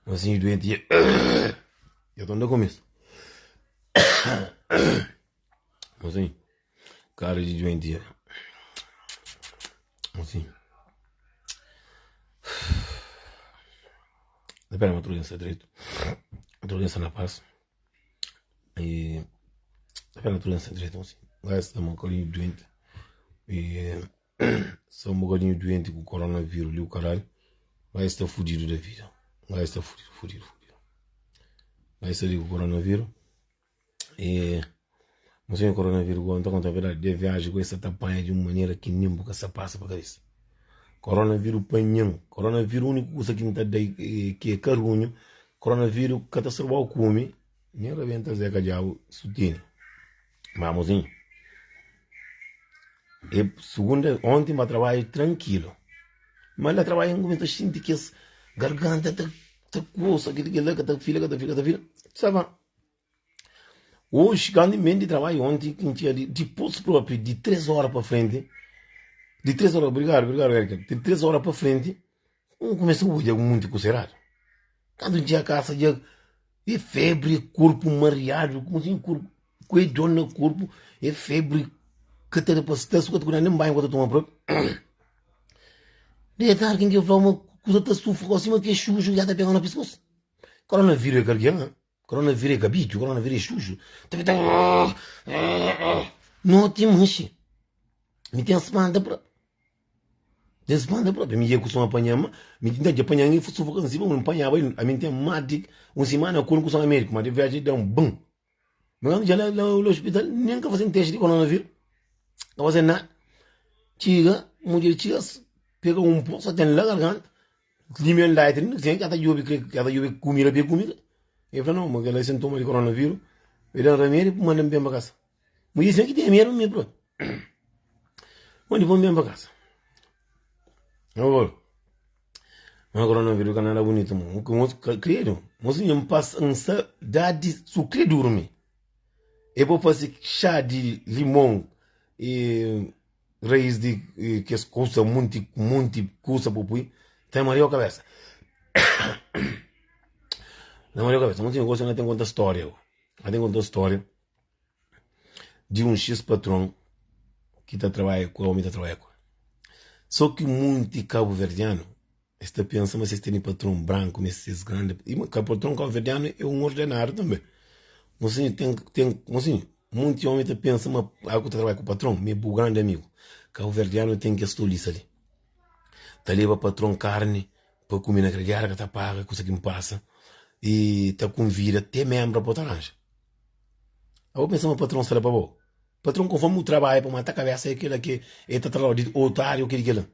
Assim, doente. Eu tô no começo. Assim, cara de doente. Assim. Espera, uma doença direito. Doença na paz. E. Espera, uma doença direito. Assim. Vai ser um bocadinho doente. E. Sou um bocadinho doente com o coronavírus ali, o caralho. Vai estar fudido da vida. Vai estar fudido. Vai estar ali com o coronavírus. E. Não sei o coronavírus, então, quando a verdade de viagem com essa tapanha de uma maneira que nem boca se passa para isso. Coronavírus panhão, coronavírus único coisa que está daí que é carunho, coronavírus catastrófico come, nem rebenta Zeca Diabo sutine. Mamozinho. E segunda, ontem eu trabalho tranquilo. Mas lá trabalho em começo a sentir que as garganta tá coça, que lá, que tá filha. Sabe? Hoje, quando eu de trabalho ontem, que tinha de pulso próprio, de 3 horas para frente, de 3 horas, obrigado, Erika, de 3 horas para frente, começou a ouvir muito coceirado. Quando tinha casa, é febre, corpo mareado, como assim, corpo, com dor no corpo, é febre, que te depois está sucata com nem banho quando toma próprio. De tarde, quem que eu falo, uma coisa tá sufoco acima que é chuchu, já tá pegando na pescoço. Coronavírus é cargueira, coronavírus é gabicho, coronavírus é chuchu. Não te manche. Me tem espanta próprio. Desbanda próprio, me ia costumar apanhar, me tinha de apanhar e sufocando assim, não apanhava, a mim tem mágico, semana com o América, mas de viagem dá um bum. Mas já lá no hospital, nem que fazendo teste de coronavírus, não fazendo nada. Chega, mulher chega, pega poço, tem lá garganta, clima em light, não sei, cada jogo comida, bem comida. Eu falei, não, mas ela é sintoma de coronavírus, ele é remédio, manda bem para casa. Mas isso aqui tem medo, meu bro. Onde vão bem para casa? Agora. Mas coronavírus que nada bonito, mano. Credo. Mas eu passo ansiedade, su credo dormir. E vou fazer chá de limão e raiz de que as coisas muito coisa para pôr. Tem Maria a cabeça. Tem Maria a cabeça. Mas eu gosto de contar história. Eu tenho contar história de um X patrão que está trabalhando com o homem que está trabalhando. Só que muito cabo-verdiano está pensando, mas tem patrão branco, esses grandes. E o patrão cabo-verdiano é um ordenado também. Assim, assim, muito homem está pensando, mas algo trabalha com o patrão, meu grande amigo. Cabo-verdiano tem que estar ali. Tá leva patrão carne, para comer naquele diário que está paga, coisa que me passa. E está convida até membro para laranja. Eu penso, patrão será para bom. Patrão, conforme o trabalho, para matar a cabeça, é aquele que está trabalhando de otário, aquele.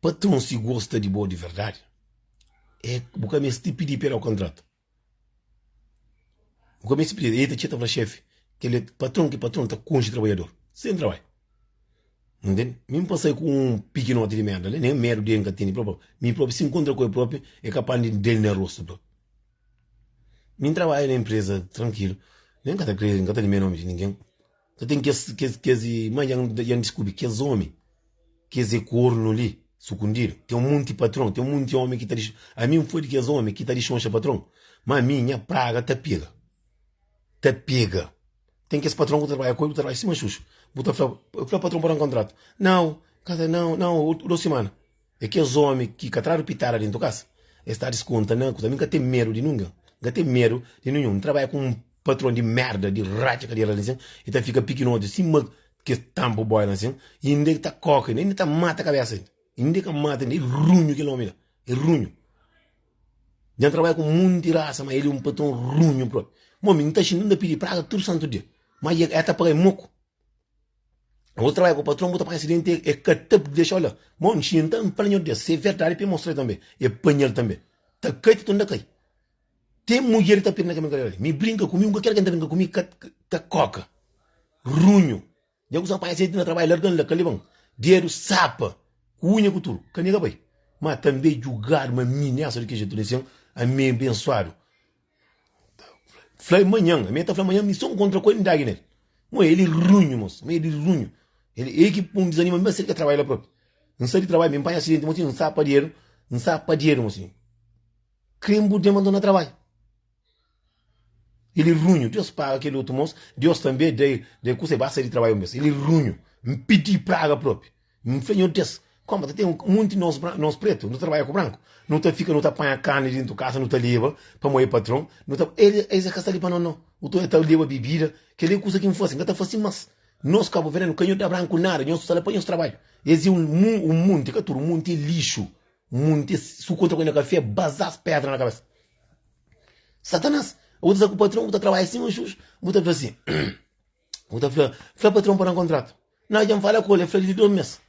Patrão, se gosta de boa de verdade, é porque me se pedir para o contrato. O que me se pedir, ele está para chefe, que ele patrão está com o trabalhador, sem trabalho. Entende? Me passei com um piquinote de merda, nem merda de engatini próprio. Me próprio se encontra com ele próprio, é capaz de dele na rosto. Me trabalho na empresa, tranquilo. Nem cada crente, nem cada de nome de ninguém. Eu tenho que mas já descobri que é homem, que é corno ali. Sucundir, tem um monte de patrão, tem um monte de homem que está de. A mim foi de que é homem que está de choncha patrão. Mas a minha praga te pega. Te pega. Tem que esse patrão que trabalha com ele, trabalha em cima, xuxo. Eu falei, patrão, para um contrato. Não, outra semana. É que é homem que catraram pitar dentro da casa. Está desconta, não, também que tem medo de nunca. Que tem medo de nenhum. Trabalha com um patrão de merda, de rática, de assim, e tá fica pequeno de cima, que tampa o boy, assim, e ainda está coca, ainda está mata a cabeça. Ainda que mata, é runho que ele homem. É runho. Já trabalha com muita raça, mas ele é um patrão runho, bro. Mami, não está xingando a pedir praga todo santo dia. Mas é até para moco. Eu trabalho com o patrão, botar para acidente, é que te deixa, olha. Mano, xinga, não panho de ser verdade, para mostrar também. É panhel também. Tá cai, tu não cai. Tem mulher que tá pedindo na minha me brinca comigo, não quer que brinca comigo, tá coca. Runho. Já usa para acidente na trabalho, largando lá, calibão. Dinheiro sapa. Unha cultura, canega bem. Mas também julgar uma menina de que jeito desse a mim abençoado. Falei manhã, a minha tá falando manhã, missão contra a coisa da né? Mas ele runho, moço, mas ele runho. Ele que põe desanima, mas ele que trabalha próprio. Não sai de trabalho, me pai acidente, moço, não sabe para dinheiro, moço. creme de mandou no trabalho. Ele runho, Deus paga aquele outro moço, Deus também de que você basta de trabalho mesmo. Ele runho, me pedi praga próprio. Me fez desse. Como tem um monte de nós preto, não trabalha com branco. Não te fica, não te apanha carne dentro de casa, não te leva para moer patrão. Não te, ele é que está ali para não. O teu está leva bebida, que ele coisa que me fosse, não está fácil, mas nós cabo verendo canhão da branco nada, nós só para nós trabalho. Esse é um monte, que tudo, um monte de lixo, um monte de suco com café, basas pedras na cabeça. Satanás. Outra com o patrão, outra trabalha assim, outra fala assim, outra fala patrão para um contrato. Não, já me fala com ele, fala de 2 meses.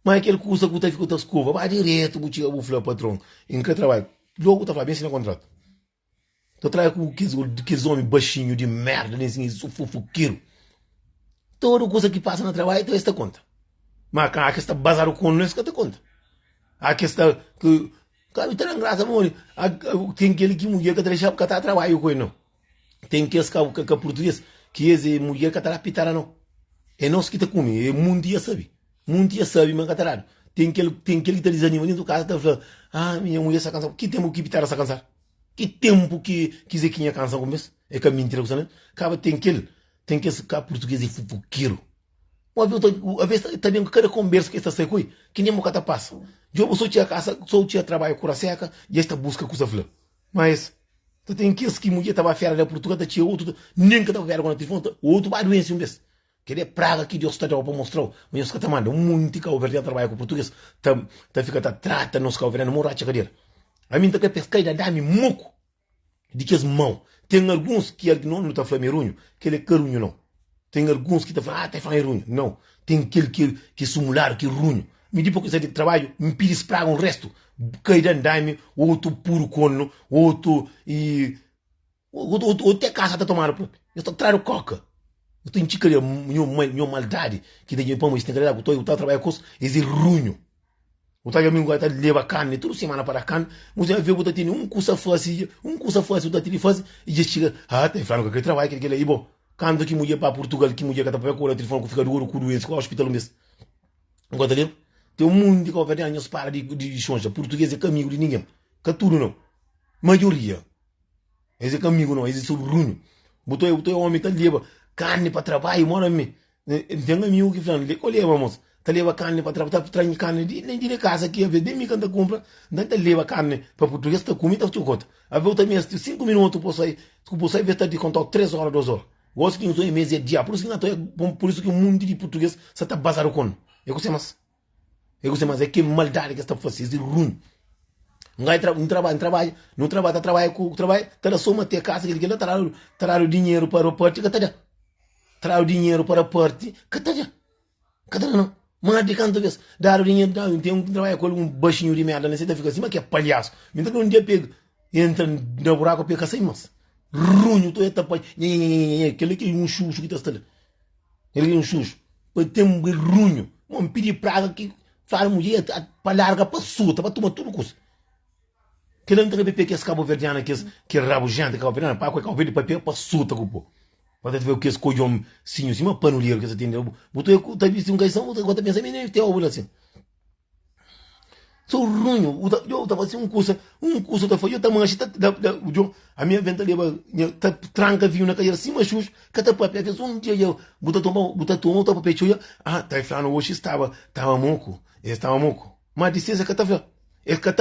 Mas aquele curso que você fica com a escova, vai direto, o fala patrão, em que trabalho. Logo está falando bem assim no contrato. Tu trabalha com aqueles homens baixinhos de merda, nem assim, fofoqueiro. Toda coisa que passa no trabalho, então esta conta. Mas aqui está bazar o cono, não é isso que te conta. Aqui está que cara, tá graça, amor. Tem aquele que mulher que deixa que tá trabalho com ele não. Tem que esse que português que esse mulher que tá lá pitara não. É nós que tá come, é mundia sabe. Mundia sabe, mas catarado. Tem aquele que tá desanimando do casa tá falando: "Ah, minha mulher está cansada. Que tempo que pitara essa cansar? Que tempo que Zequinha cansa com isso? É que mentira com isso, Acaba tem que esse cara português é fofoqueiro. Uma vez também cada conversa que está sai que nem mocata passa. Eu sou tia casa, sou tia trabalho com a seca e esta busca com a flor. Mas tu tem que mulher estava fera da Portugal, tia outro, nem que estava fera com a telefone, o outro vai doença um vez. Que é praga que Deus está para mostrar. Mas os que mandando um monte que o verdade trabalha com o português, tá fica trata nos que o verdade morar a cadeira. A mim tá que pescar e dá-me moco de que as mãos. Tem alguns que não está flamerunho, que ele é carunho não. Tem alguns que estão falando, tá falando runho. Não. Tem aquele que simular, que runho. Me diz porque você de trabalho, me pide para o resto. Cair andame, outro puro cono, outro e. Outro é casa está tomando próprio. Eu estou traindo coca. Eu estou em ticaria, minha maldade, que tem pão, isso tem que dar, eu estou trabalhando com esse runho. O tal amigo está leva carne, toda semana para carne, mas eu vejo que tem um curso fácil, o da fácil, e já chega, tá falando que aquele trabalho, que ele é bom. Quando que mulher para Portugal, que mulher que está para com o telefone, que fica duro com doença, com o hospital mesmo. Agora, tá tem um mundo de conversa, para de chonja. Português é caminho de ninguém. Que tudo não. Maioria. Esse é caminho não, esse é o ruim. Botou o homem, tá leva carne para trabalho, mora-me. Tem um amigo que fala, olha, vamos. Tá leva carne para trabalho, tá trazendo carne de casa aqui, a ver, bem me canta compra, não tá leva carne para português, tá comida, tá chocota. A ver, também, 5 minutos, posso sair, ver, tá de contar 3 horas, 2 horas. Gosto que usou mês é dia, por isso que o mundo de português está bazar o cono. Eu gostei mais, é que maldade que está fazendo, é ruim. Não trabalha, tá só manter a casa, que ele terá o dinheiro para o parte, que tá terá o dinheiro para a parte, que tá não. Mas de canto vez, dar o dinheiro, tem um trabalho com um baixinho de merda, né? Você fica assim, mas que é palhaço. Me dá que um dia pega, entra no buraco, pega sem mas. Runho, tu é tapado. Aquele que é um xuxo que está ali. Ele é um xuxo. Tem um runho. Um pedir praga que fala mulher para larga para suta, para tomar tudo curso. Aquele não tem que ver que esse cabo verdeano, que é rabugento, cabo verdeano, para cabo verde para suta, cupo. Pode ver o que esse coiom, sim, uma panulheira que você tem. Botou tá visto um gaisão, agora pensa em ter algo assim. Sou runho, eu estava assim um curso da foi, eu também achei, a minha venta ali, tá tranca viu na cadeira, assim, mas que tá para pegar, um dia eu, botar tomar, tá para pegar, tá falando, hoje estava moco, mas disse essa que tá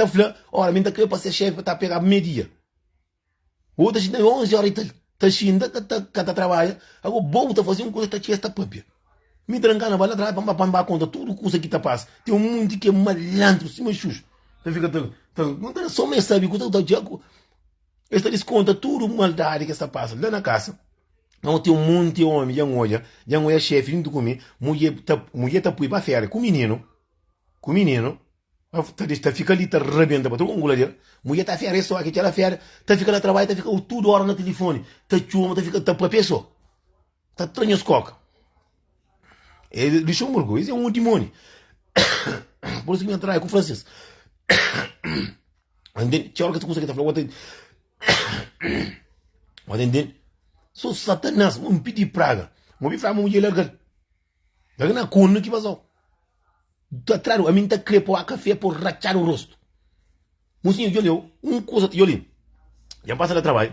falando, ora, me tá querendo para ser chefe, tá pegar meia, outra gente, 11 horas e tal, tá xinda, que tá trabalha, agora, bom, tá fazendo um coisa, tá tia esta papia. Me trancar na bala atrás, para conta tudo coisa que tá passa. Tem um mundo que é malandro, cima xuxo. Você fica, não só me sabe que tá diaco. Esta desconta tudo maldade que está passa. Lá na casa, não tem um monte de homem, já olha chefe, indo comer, mulher tá pui para férias, com menino, tá fica ali, tá rebenta, para todo mundo ali. Mulher tá férias só, que ela férias, tá fica lá trabalho, tá fica tudo hora no telefone, tá chuma, tá fica, tá para pessoa, tá tranha as coca. Ele deixou um orgulho, isso é um demônio. Por isso que me atrai com o francês. Tinha hora que tu consegue estar falando, entende? Sou satanás, um pedi praga. Não me fala, mulher larga. Larga na cona que vazou. Tá claro, a mim tá crepo a café por rachar o rosto. Mocinho, eu, coisa, já passa de trabalho,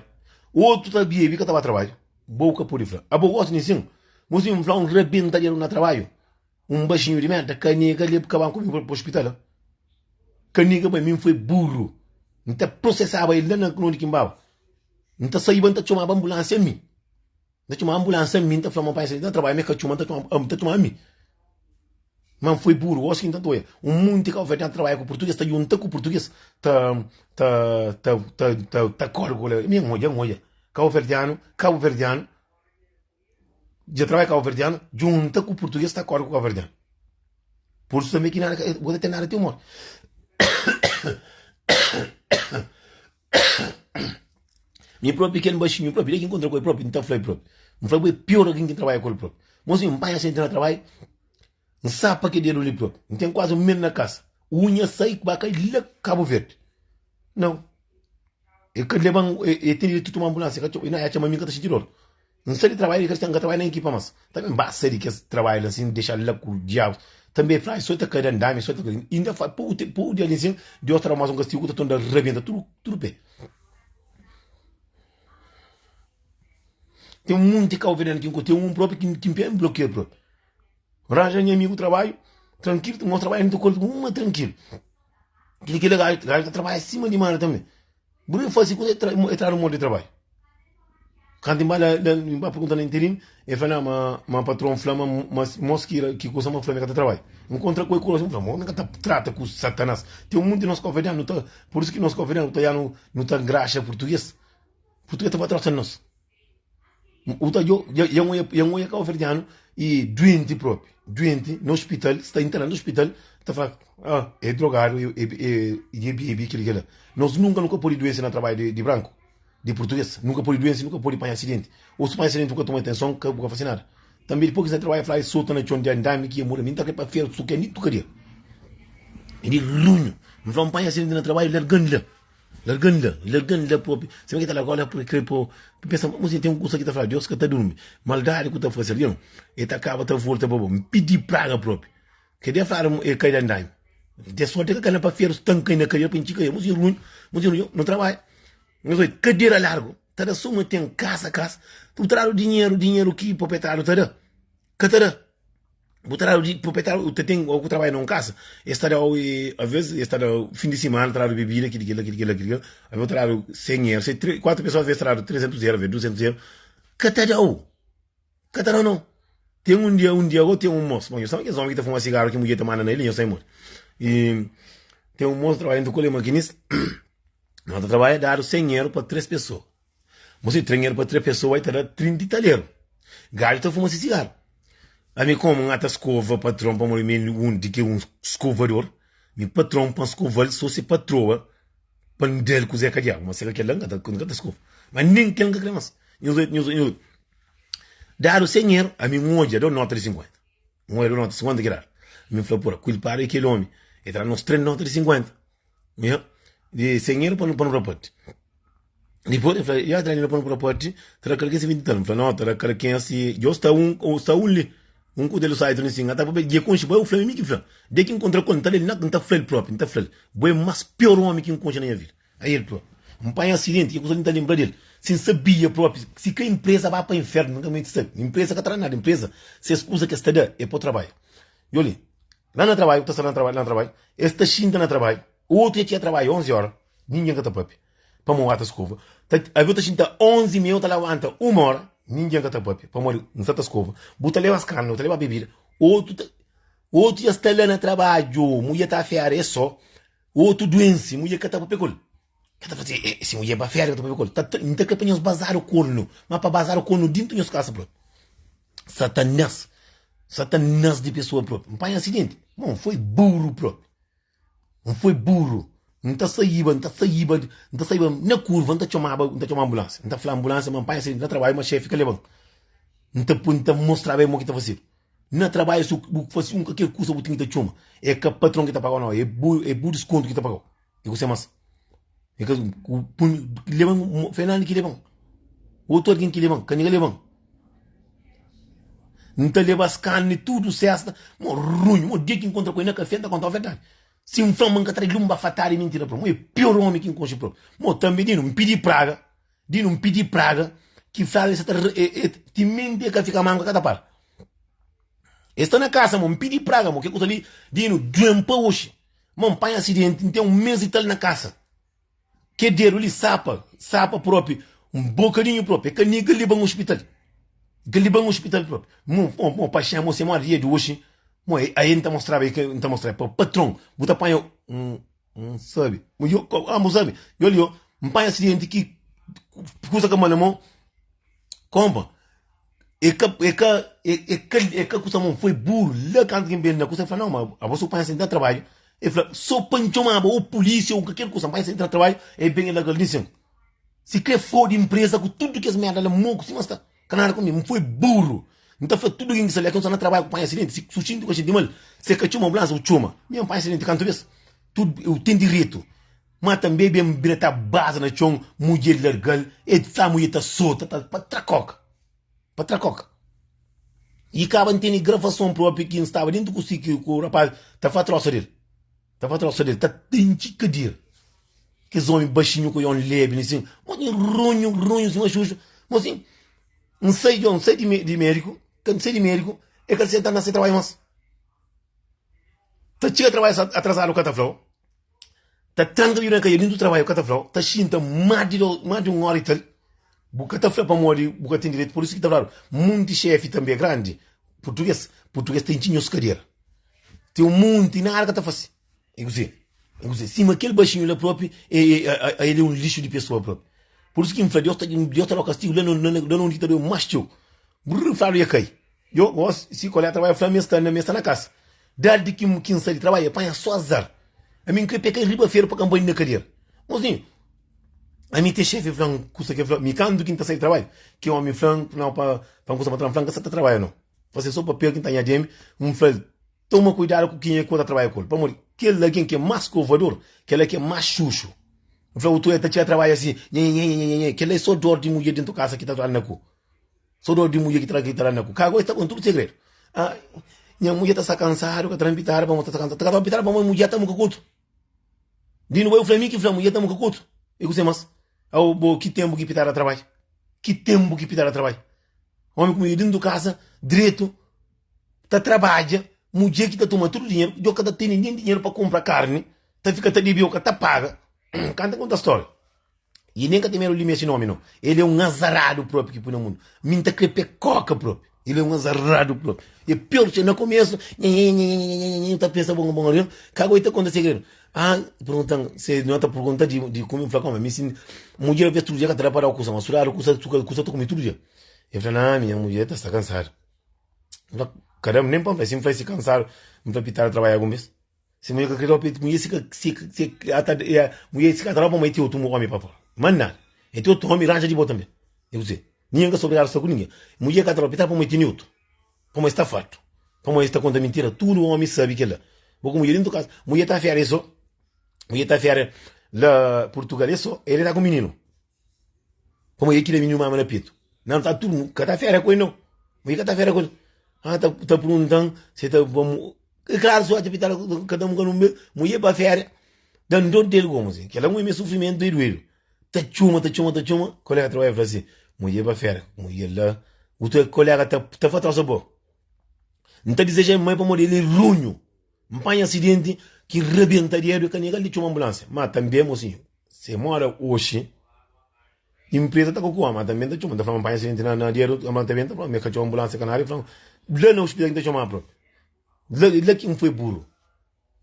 outro tá bem, que tava trabalho, boca por ifra. A boa gosta nisso, mocinho, um rebenta dinheiro no trabalho, baixinho de merda, canica ali, porque acabaram comigo para o hospital. Canica, para mim, foi burro. Não te processava ele na crônica em baba. Não te saía, não te chamava ambulância em mim. Não te chamava ambulância em mim, não te falava, pai, não trabalha, me cachumba, não te chamava em mim. Mas foi burro, acho que então é. Muito que a oferta trabalha com o português, está junto com o português, tá corgo, minha mulher, cabo verdiano, já trabalha cabo verdiano, junto com o português, está corgo com o cabo verdiano. Por isso também que nada, vou ter nada de humor. Minha própria pequeno baixinho, minha própria, que encontra com o próprio, então falei próprio. Não falei pior alguém que trabalha com o próprio. Mas assim, um pai assim, entra no trabalho, não sabe para que dinheiro ali próprio. Não tem quase um mês na casa. Unha sai que vai cair lá Cabo Verde. Não. Eu quero levar, eu tenho que tomar ambulância, eu não chama mim que está sentindo. Não sei de trabalho, que trabalha na equipa, mas também basta de que trabalho assim, deixar lá com o diabo. Também faz, só está caindo andame, só está caindo. Ainda faz, por o dia assim, de outra mais um castigo, está toda rebenta, tudo bem. Tem um monte de Cabo Verde que tem um próprio que bloqueia próprio. Arranja meu amigo trabalho, tranquilo, o nosso trabalho não tem uma tranquilo. Que legal, o trabalho acima de mana também. Bruno foi assim quando entrar no modo de trabalho. Quando ele vai perguntar no interim, ele fala, mas patrão flama, mas mosquira que coisa uma flama que trabalho. Encontra com o coisa, flama, não tá trata com Satanás. Tem um monte de nós converdianos, por isso que nós converdianos não tá graxa português. Português tá tratando nós. Eu ia converdiano e doente próprio. Doente no hospital, está internado no hospital, está falando, é drogado e é bebê que ele nós nunca pôde doença no trabalho de branco, de português. Nunca pôde doença, nunca pôde apanhar acidente. Ou se apanhar acidente, nunca toma atenção, que nunca faz nada. Também depois que você trabalha, faz solta na chão de andame, que ia morrer, não está para feira, tu quer nem tu queria. Ele lunho, não vai apanhar acidente no trabalho, largando próprio. Você vai que está agora por crepo, pensa, mas tem um curso aqui tá falando, Deus que está dormindo, maldade que está fazendo, e tá acaba tá volta para bom, pedir praga próprio. Que dia falam é cair andame. De sorte que cana para feira, tanca na cadeira para indicar, mas eu não trabalho. Mas oi, cadeira largo, tá da soma tem casa, tu traz o dinheiro que proprietário tá da. Catara. Botar o proprietário, tu tem o trabalho numa casa, está às vezes está fim de semana, traz bebida, aquilo, aí vou trazer 100 euros, 4 pessoas às vezes traz 300 euros, 200 euros, catara não. Tem um dia, eu tenho um moço, eu sabe que homem que tá fumando cigarro, que mulher tomando nele, eu sei muito. E tem um moço trabalhando com ele, maquinista, nós trabalhamos dar 100 euros para 3 pessoas. Mas se 100 euros para 3 pessoas, vai ter 30 italianos. Galho tá fumando cigarro. A mim como um escova patrão para morrer de que um escovador, meu patrão para escovar só se patroa para não der com o Zé Cadiá, mas se aquele langa com cada escova, mas nem que langa cremas. Eu dar o senhor a mim um dia dou nota de 50, um euro nota de 50 graus. Me falou por aquilo para aquele homem, entra nos 3 notas de 50, de senhor para não reporte. Depois eu falei, já treino para não reporte, terá que ser 20 anos, falei não, terá que assim, eu está ali. Um cudelo sai do ninho, até porque dia conche boy o flame que flan. De que encontra conta ele não tá flel próprio, não tá flel. Boy mas pior homem que encontra na minha vida. Aí ele próprio. Um pai acidente que coisa não tá lembrando dele. Sem sabia próprio. Se que a empresa vai para o inferno, nunca me sabe. Empresa que tá nada, empresa. Se excusa que está é para o trabalho. E olha, lá no trabalho, tá lá no trabalho, esta chinta no trabalho, outro ia trabalho 11 horas, ninguém cata papi. Para moar a escova. Aí outra chinta 11 minutos, tá lá aguenta 1 hora. Ninguém cata papi, para morrer, não está escova. Buta leva as carnes, leva a bebida. Outro já está lá no trabalho, mulher está a fiar, é só. Outro doença, mulher cata papi, col. Cata papi, se mulher vai fiar, cata papi, col. Não está capaz de bazar o corno, mas para bazar o corno dentro da casa, bro. Satanás de pessoa própria. Um pai acidente. Bom, foi burro próprio. Não foi burro. Não está saindo na curva, não está chamando ambulância. Não está falando ambulância, mas pai acidente, não trabalha, mas chefe fica levando. Não está mostrando bem o que está fazendo. Não trabalha, se fosse um que custa o que está chama. É que o patrão que está pagando, não. É o desconto que está pagando. E você mais. É que o Fernando que levam. O outro alguém que levam, que ninguém levam. Não está levando as carnes, tudo certo. Ruim, o dia que encontra com ele na café, está contando a verdade. Se um fã manca trai lumba fatari mentira pro. Mo é pior homem que enconche pro. Mo também dino um pedi praga, que fala essa ti mente que fica manga cada par. Está na casa, mo pedi praga, mo que coisa ali dino drampa hoje. Mo pai acidente, tem um mês e tal na casa. Que deram ali sapa próprio, um bocadinho próprio, é que nem que liba no hospital. Que liba no hospital próprio. Mo paixão, mo se mo dia de hoje. Mo aí não mostrava que não mostrava para patrão, bota pai sabe. Mo sabe. Eu um pai acidente que coisa que mano compa. É que coisa mo foi burro, lá canto que bem na coisa fala não, mas a você pai acidente trabalho. E fala, só panchoma ou polícia ou qualquer coisa, pai acidente trabalho, é bem lá que se quer for de empresa com tudo que as merda lá moco, se mostra, canal comigo, foi burro. Então foi tudo que se que eu não trabalho com pai acidente, se sucinto com a gente mal, se que chuma blanco, o chuma. Meu pai acidente canto vez, tudo eu tenho direito. Mas também bem breta base na chão, mulher largal, e tá mulher tá solta, tá patracoca. E acaba tendo gravação própria que estava dentro do que o rapaz tá fatroça dele. Tá tente que dir. Que os homens baixinho com o leve, assim, mas ronho, assim, mas assim, não sei de médico, quando sei de médico, é que ele está nascer trabalho mais. Tá chega trabalho atrasado o cataflau, tá tranquilo na caia dentro do trabalho o cataflau, tá xinta mais de 1 hora e tal, o cataflau para morrer, o tem direito, por isso que tá falando, muito chefe também é grande, português tem tinhos cadeira, tem monte na área que tá fácil, sim, mas aquele baixinho lá próprio, ele é um lixo de pessoa próprio. Por isso que Deus está no castigo, lá não ditador mais teu. Brrr, falo ia cair. Eu gosto, se colher trabalho, falo, está na casa. Desde que quem sai de trabalho, apanha só azar. A mim que peca riba feira para campanha na cadeira. Mozinho, a mim tem chefe, flan, custa que flan, me canto quem está sai de trabalho. Que o homem flan, não, para custa para flan, que está trabalho, não. Você só papel quem está em ADM, flan, toma cuidado com quem é que está trabalho com ele. Para morrer. Aquele alguém que é mais covador, aquele que é mais xuxo. O tu está a trabalhar assim, que ele é só dor de mulher dentro da casa que está trabalhando na cu. Só dor de mulher que está trabalhando na cu. Cago está com tudo segredo. Minha mulher está cansada, que está trampitando, vamos estar cansada. Está trampitando, vamos mulher está muito culto. Dino eu falei que a mulher está muito culto. Eu sei mas, que tempo que pitar a trabalho. Homem com dentro da casa, direito, está trabalha, mulher que está tomando todo o dinheiro, eu cada tem nem dinheiro para comprar carne, está fica de bioca, está paga. Canta conta a história. E nem que tem o limite esse nome, não. Ele é um azarado próprio que põe no mundo. Minta crepe coca próprio. Ele é um azarado próprio. E pior, se no começo, tá pensando bom, ali, cagou e tá conta segredo. Perguntando, se não tá perguntando de comer um flacão, mas me ensina, mulher vê todo dia que trabalha o custa, mas o custa comer todo dia. Eu falei, minha mulher tá cansada. Caramba, nem para se faz se cansar, não vai pitar a trabalhar algum mês. Se mulher que quer pedir mulher se trabalha para meter outro homem para fora. Mas nada. E outro homem ranja de boa também. Eu sei. Ninguém que sobre com ninguém. Mulher que trabalha para meter outro. Como está farto. Como está conta mentira. Tudo o homem sabe que é lá. Porque mulher dentro do caso, mulher está férias só. Mulher está férias lá Portugal só. Ele está com o menino. Como ele queria menino mais na peito. Não está tudo. Cada férias com ele não. Mulher que está férias com ele. Está perguntando se está bom. Claro, só a pitar cada um com um mulher para férias. Dan dor dele como assim. Que ela é um sofrimento do doido. Tá chuma. Colega trabalha e fala assim. Mulher para férias. Mulher lá. O teu colega tá fazendo boa. Não está desejando mais para morrer. Ele é runho. Um pai acidente que rebenta dinheiro e que ninguém lhe chama ambulância. Mas também, assim, se mora hoje, empresa está com o mas também está chamando. Está falando um pai acidente na dinheiro, mas também está falando, me cachou ambulância canário, falando, lá no hospital que está chamando, pronto. Lá quem foi burro.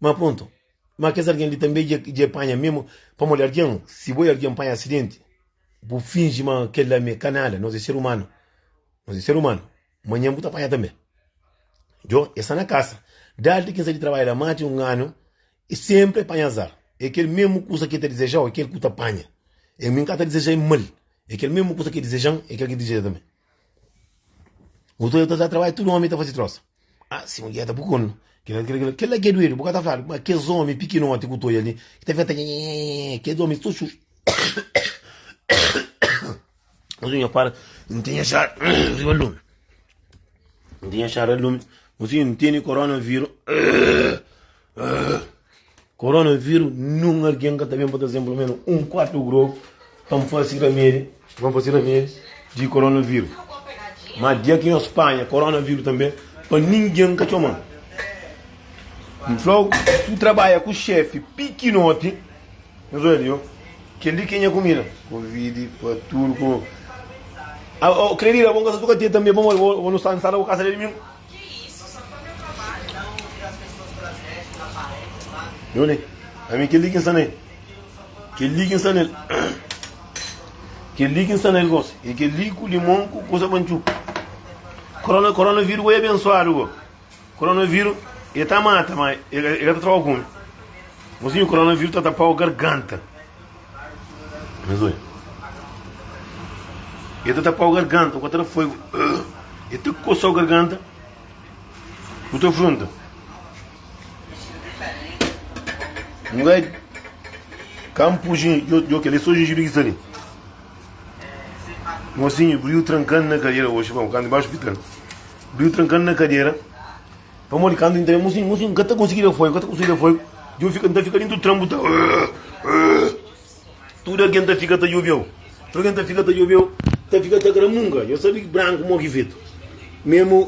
Mas pronto. Mas que alguém ali também de apanha mesmo, para molhar alguém, se vai alguém apanha acidente, por fingir que ele é canalha, nós é ser humano. Amanhã, muito apanha também. Eu, essa na casa. Desde que ele trabalha mais de 1 ano, e sempre apanha azar. É aquele mesmo coisa que ele deseja, é aquele que apanha. É o mesmo que ele deseja mal. É aquele mesmo coisa que deseja, é aquele que deseja também. O teu trabalho, todo homem está fazendo troço. Se mulher está bucando. Que é doido, porque está falando, que os homens pequenos que eu ali, que está feito, que os homens estão chus. Mas para, não tem achar, lume. Não tem achar lume. Você não tem coronavírus. Coronavírus não alguém que também pode exemplo menos um quarto grupo vamos fazer remédio de coronavírus. Mas dia aqui em Espanha, coronavírus também, para ninguém que chama. Então, tu trabalha com o chefe pequenote, que ele quem é comida, Covid, para tudo, com... acredita, vamos gastar tudo também, vamos no Sansara, vou casar ele mesmo. Eu nem, a mim que liga em sanel, que liga em sanel, gosto, e que liga com limão com coisa banchu. Coronavírus é abençoado, coronavírus ele tá mata, mas ele tá trabalhando. Mas o coronavírus tá tapando a garganta. Mas olha, ele tá tapando a garganta, o cara foi, ele tá coçando a garganta, o teu fronte. Não é campujinho, eu quero só gengibre que ali. Mocinho, abriu trancando na cadeira hoje, vamos, quando embaixo pitando. Abriu trancando na cadeira. Vamos ali, quando entrei, mocinho, que tá conseguindo fogo, eu fico, tá ficando do trampo, tá. Tudo aqui tá ficando choveu. Tudo aqui tá ficando choveu, tá ficando gramunga. Eu sabia que branco morre feito. Mesmo,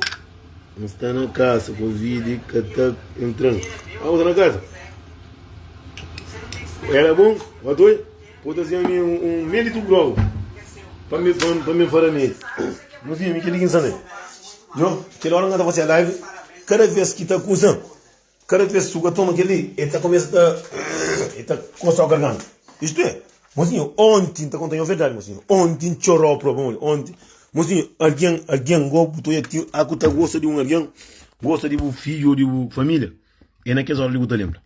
não está na casa, Covid, que tá entrando. Vamos na casa. Era bom, Watoi? Pode ser mérito grau para me fazer nisso. Não sei, me que liga em sana. Eu, que hora que fazer live, cada vez que está coçando, cada vez que tu toma aquele, ele começa a coçar a garganta. Isto é, mocinho, ontem, está contando a verdade, mocinho. Ontem chorou o problema, ontem. Mocinho, alguém gosta de acuta gosta de alguém, gosta de um filho, de uma família. E naquela hora ele te lembra.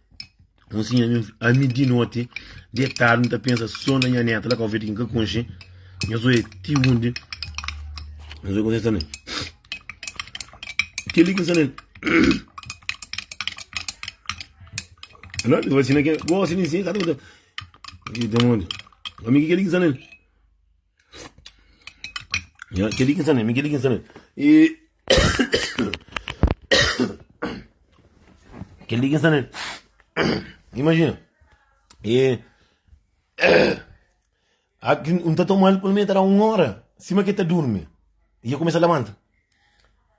Mocinho, a mim de noite, de tarde, não pensa só na minha neta, lá que eu vejo que conche, eu sou tiunde, eu sou contestando. Que liga sanel? Não, eu vou ensinar que gosto de ensinar, cadê o que demônio? Amigo, que liga sanel? Que liga sanel, que liga sanel? E que liga sanel? Imagina. E não está tão mal, pelo menos era 1 hora. Cima que está dorme. E eu começo a levantar.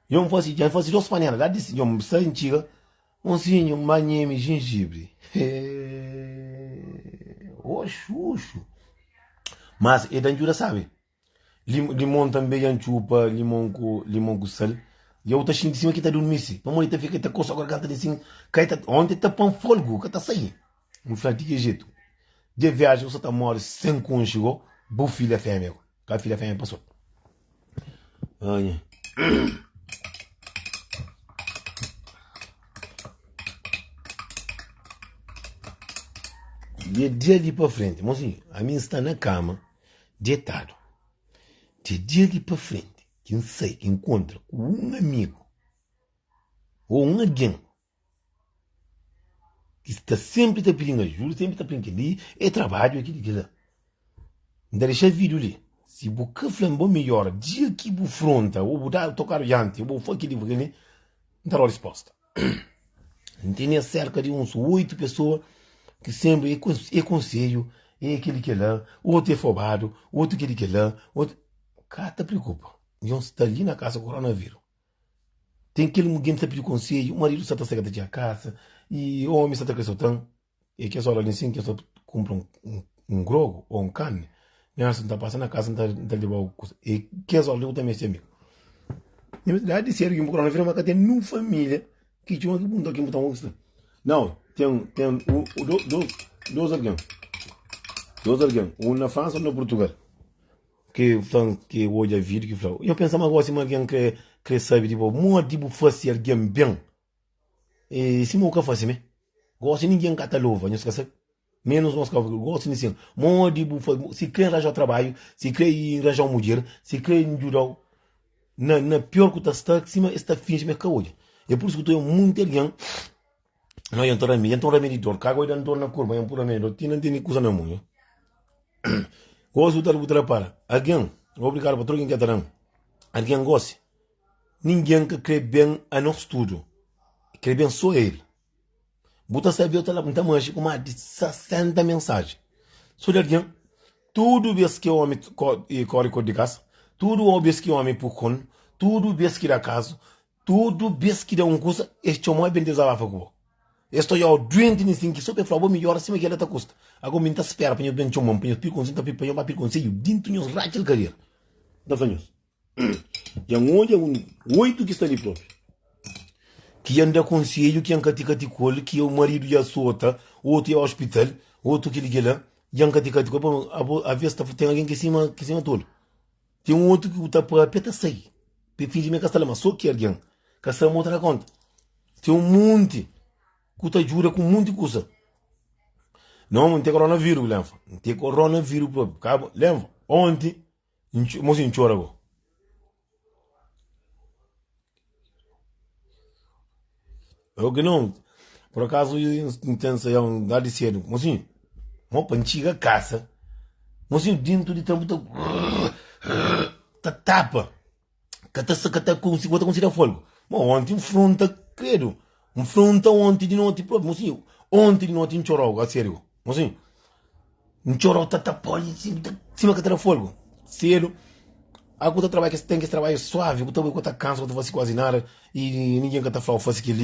Eu não faço 2 panelas. Lá disse, eu me saio antiga. Mocinho, manheme, gengibre. Oxo. Mas é da anjura, sabe? Limão também é chupa, limão com sal. E eu estou sentindo em cima que está dormindo. Vamos aí, fica coça a garganta assim. Ontem está pão folgo, que está saindo. Não faz de que jeito. De viagem, você está morto sem conchego. Boa filha fêmea. Que a filha fêmea passou. Olha. De dia ali para frente, mocinho, a minha está na cama, deitado. De dia ali para frente, quem sei que encontra um amigo ou um alguém que está sempre pedindo ajuda, sempre está pedindo ali, é trabalho, aquilo que lá. Ainda deixa vídeo ali. Se você flambo melhor, dia que você fronta, ou você tocar diante, ou foi aquele, não dá a resposta. Tem cerca de uns 8 pessoas que sempre é conselho, é aquele que lá, outro é fobado, outro aquele que lá, outro... Cara, te preocupa. E você está ali na casa coronavírus. Tem aquele alguém que está pedindo conselho, o marido está chegando de casa, e o homem está crescendo, e que é só lá assim, que é só compra um grogo ou um carne, e você está passando na casa, não está levando coisa. E que é só lá também, esse amigo. Na verdade, se o coronavírus é uma tem numa família que tinha um mundo aqui, botar um não, tem dois alguém. Um na França e um na Portugal. Que hoje é vídeo que fala. Eu pensava agora se alguém que sabe, tipo, muito tipo, fazer alguém bem. E se eu faço assim, gosto de ninguém catalova, não esquece. Menos nós que gosto de assim. Muito tipo, se quer arranjar trabalho, se quer arranjar uma mulher, se quer ajudar. Na pior que está, que cima está finge me hoje. É por isso que eu estou muito alguém. Não, eu estou remedidor, cago e dando na curva, eu estou remedidor, tem coisa não muito. Gosto de botar para alguém, obrigado para todo quem quer dar. Alguém gosta. Ninguém que crê bem a nosso estudo. Crê bem só ele. Buta sabia outra lá, muita mancha, com mais de 60 mensagens. Só de alguém, tudo vez que o homem corre de casa, tudo vez que o homem por con, tudo vez que dá caso, tudo vez que dá coisa, este homem é bem desabafa com. Estou já doente nisso, que só para falar, melhor assim que ela tá custa. Agora me tá espera para eu bem chamar, para eu pedir conselho, para eu pedir conselho, dentro dos ratos carreira. Da fanhos. E a onde é 8 que está ali próprio. Que anda conselho, que anda caticole, que o marido já solta, outro é ao hospital, outro que liga lá, e anda caticole, a vez tem alguém que cima todo. Tem outro que está para peta sair. Para fingir que está lá, mas só que alguém, que está outra conta. Tem monte. Que jura com muita coisa. Não tem coronavírus, lembra? Não tem coronavírus, próprio. Lembra? Ontem, mocinho chora agora. Eu que não, por acaso, intensa é um dar de cedo. Mocinho, uma pantiga caça. Mocinho, dentro de tempo, tá tapa. Que tá conseguindo fogo. Mas ontem, fronta, credo. Fronta ontem de noite, próprio. Mocinho, ontem de noite, chorou, a sério. Mocinho, chorou, tá tapando, cima que tá fogo. Sério. Agora trabalho que tem que trabalhar suave, eu estou cansado, eu faço quase nada e ninguém que está falando faz aquilo.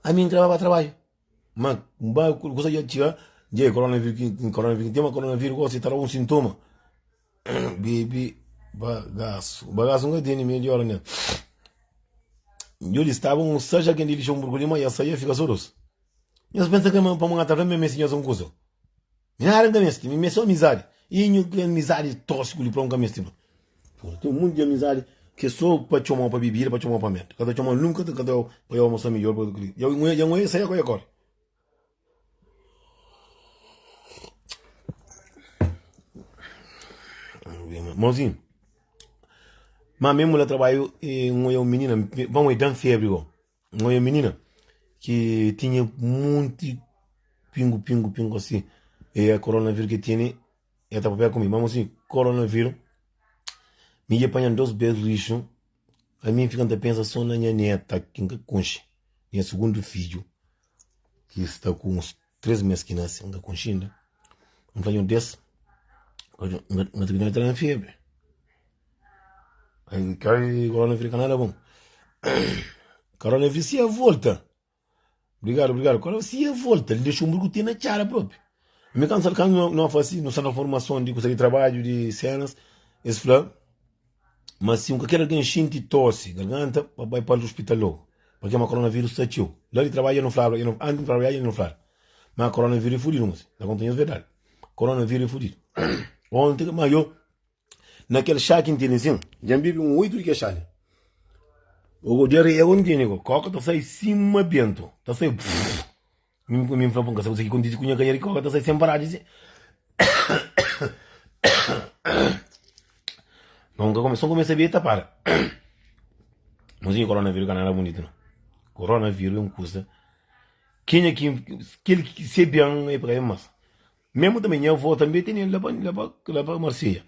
A mim trabalho. Mas coisa de tirar, de coronavírus, tem uma coronavírus, você está um sintoma. Baby, bagaço não tem melhor, né? Eles estavam, seja quem eles chamam por Colima, e a saia fica soros. Eles pensam que para uma tarde me ensinar um coisa. Minha da mestre, me só amizade. E não amizade tóxico para um caminho. Tem um monte de amizade que só para chamar para beber, para chamar para meter. Cada chamar nunca, cada para eu almoçar melhor para o eu não sei agora. Mozinho. Mas mesmo lá trabalho uma menina, vamos dar febre, uma menina que tinha muito pingo assim. E a coronavírus que tinha, ela estava para comigo. Mas assim, coronavírus, me apanhando 2 vezes lixo. A mim fica a pensar só na minha neta, que ainda conche. Minha segundo filho, que está com uns 3 meses que nasce, ainda conche ainda. Um falho desse, não tem que na febre. Aí cai coronavírus que não era bom. Coronavírus se a volta. Obrigado. Coronavírus se a volta, ele deixou um burgo na cara próprio. Me cansa de não fazer, não está na formação de coisa de trabalho, de cenas, esse flor. Mas se qualquer alguém sente tosse, garganta, vai para o hospital logo. Porque o coronavírus está tio. Lá ele trabalha no flávio, antes de trabalhar no flávio. Mas o coronavírus é fudido, mas não contém a verdade. Coronavírus é fudido. Ontem, mas eu, naquele chá que tem assim, já bebi 8 de chá. O dia é ontem, nego, coca está sai cima bento. Está sai, me fala para você que quando diz que cunha cair, coca está sai sem parar de dizer. Só comecei a ver e tapar. Mas o coronavírus não era bonito, não. Coronavírus é uma coisa. Quem é que se bem é para mais. Mesmo também minha avó também tem lá para Marseille.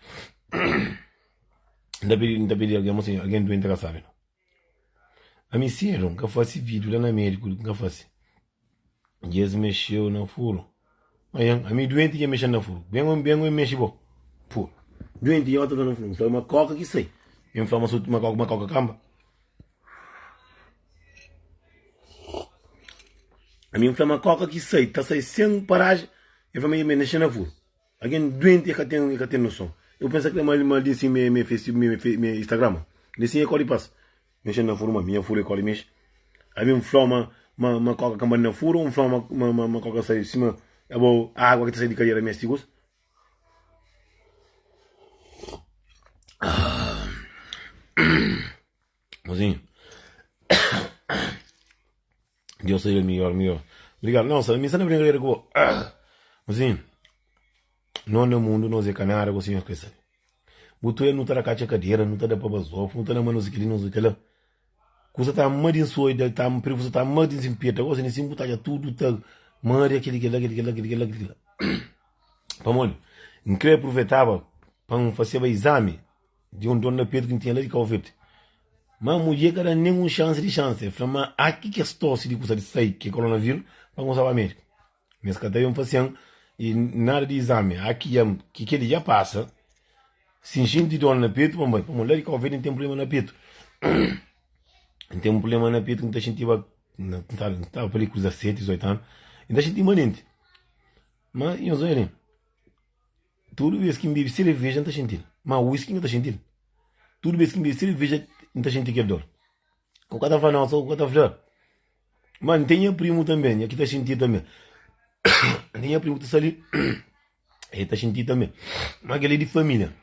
Ainda pedi alguém doente que sabe. A mim sério, que faço vídeo lá na América, que faço. E eles mexeu no furo. A mim doente ia mexer no furo. Bem mexe bom. Pô. Doente ia estar no furo. Então uma coca que sei. Eu falo uma coca camba. A mim fala uma coca que sei. Tá sei sem paragem. Eu falo mexer no furo. Alguém doente que tem noção. Eu penso que é mal disse me Instagram. Disse é cor passa. Mexendo na furo, minha furo é cor mexe. A mim fala uma coca camba no furo, fala uma coca sai em cima. É bom, a água que está saindo de carreira mexe seguro. Mozinho. Deus seja melhor. Obrigado. Não, sabe, me está na brincadeira com o. Mozinho. Não no mundo, não é canário, com o senhor que sabe. Botou ele não está na caixa cadeira, não está da papazof, não está na mano aquele, não sei o que lá. Coisa está muito em sua ideia, está muito em simpeta, você nem se botar tudo, está muito aquele lá. Vamos, não queria aproveitava para fazer o exame de um dono da Pedro que tinha lá de Calvete. Mas mulher que não nenhuma chance de chance. Mas aqui que estou se de coisa de sair, que é coronavírus, para começar a América. Mas que até um paciente e nada de exame. Aqui que ele já passa. Se enchendo de dor na peito, para mulher que houver tem problema na peito. Tem um problema na peito que não está sentindo. Não estava para ali com 17, 18 anos. Ainda sentindo imanente. Mas, eu sei, tudo vez que me bebe cerveja, não está sentindo. Mas o whisky não está sentindo. Tudo vez que me bebe cerveja, não está sentindo aquele dor. O cara está falando, não, só o cara está falando. Mano, tem primo também, aqui está sentindo também. Tem primo que está ali. Ele está sentindo também. Mas aquele é de família.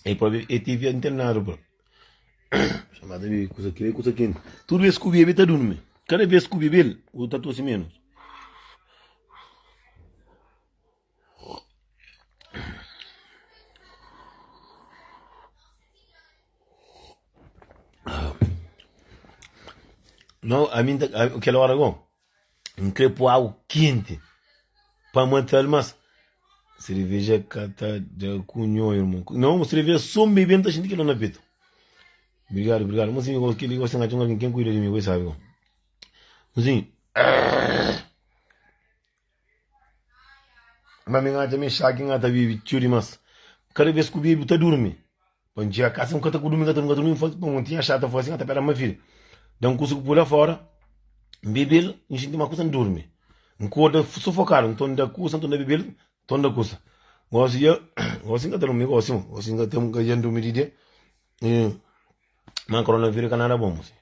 Ele teve internado, pô. Chamada de coisa quente. Tudo vez que o bebê está dormindo. Cada vez que o bebê, o está tosse menos. Não, a mim, aquela hora, um crepo algo quente. Para manter mas cerveja cata de cunho, irmão. Não, cerveja só bebendo, a gente que não na peito. Obrigado. Mas sim, eu queria gostar de alguém quem cuida de mim, você sabe, mas sim. Mas minha também chega, minha tá vive, tio mas cada vez que o bebê tá dorme. Bom dia, casa um cata com dormir, faz, bom, tinha chata, faz assim, até para minha filha. Dá um curso por lá fora, bebê, a gente uma coisa dorme. Um corda sufocar, um tom da coisa, um tom da bebê, tom da coisa. Gosto que ter um negócio, gosto que ter um ganhando medida. Mas coronavírus que nada bom, assim.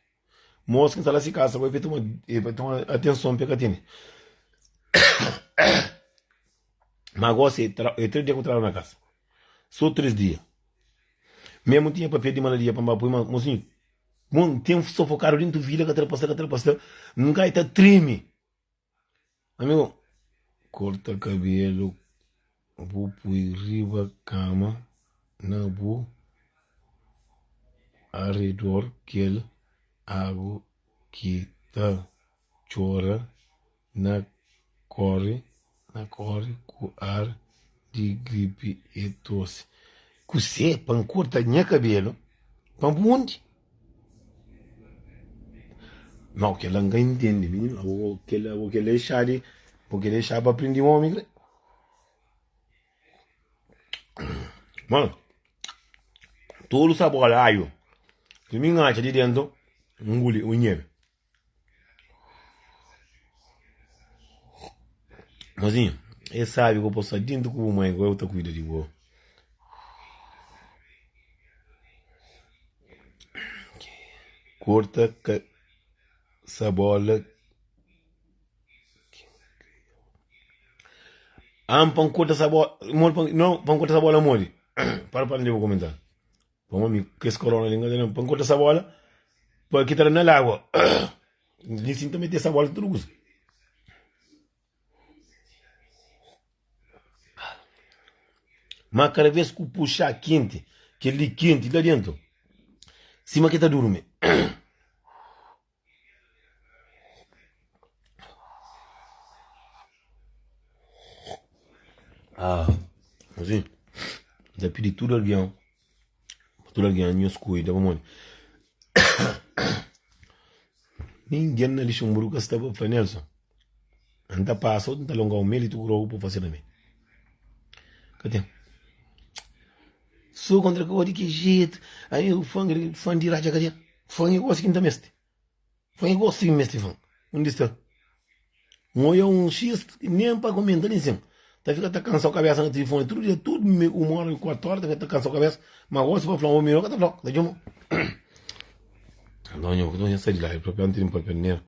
Moço que está lá se casa, vai ter uma atenção pequena. Mas gosto, é 3 dias que eu trabalho na casa. Só 3 dias. Mesmo tinha papel de malaria para pôr, mas mocinho, tem um sufocado dentro do vila, que atrapassa, nunca está treme. Amigo, corta cabelo, vou pôr riba cama, na bu, arredor, que água que tá chora, na corre, com ar de gripe e tosse. Você, para cortar minha cabelo, para onde? Não, que ela não entende, menino. O que ele é chave, porque ele é chave para aprender um homem. Mano, todo sabor lá, eu. Se me engancha de dentro, engole o inhame. Mas sim, ele sabe que eu posso estar dentro com a mãe, igual eu estou cuidando de você. Corta sabola. Pão corta sabola. Não, pão corta sabola mole. Para onde eu vou comentar. Vamos me que esse corona ali, pão corta sabola. Para quitar na água. Nem sinto meter sabola tudo usa. Mas cada vez que puxar quente, que ele quente lá dentro, cima que tá dorme. Assim, já pedi tudo alguém, nos cuida, vamos. Ninguém na Luxemburgo estava para Nelson. Anda passou, não tá longa o mês e tu grou para fazer também. Cadê? Sou contra que que jeito. Aí o fã de rádio, cadê? Fã igual assim da mestre. Fã igual assim mestre, fã. Onde está? Um X, nem para comentar nem cima. Tá ficando tá cansado a cabeça no telefone, tudo 1 hora e 4 horas, tá cansado a cabeça. Mas agora você vai falar 1 minuto, tá falando, tá de uma. Não, eu saí de lá, eu próprio não tenho papel nem.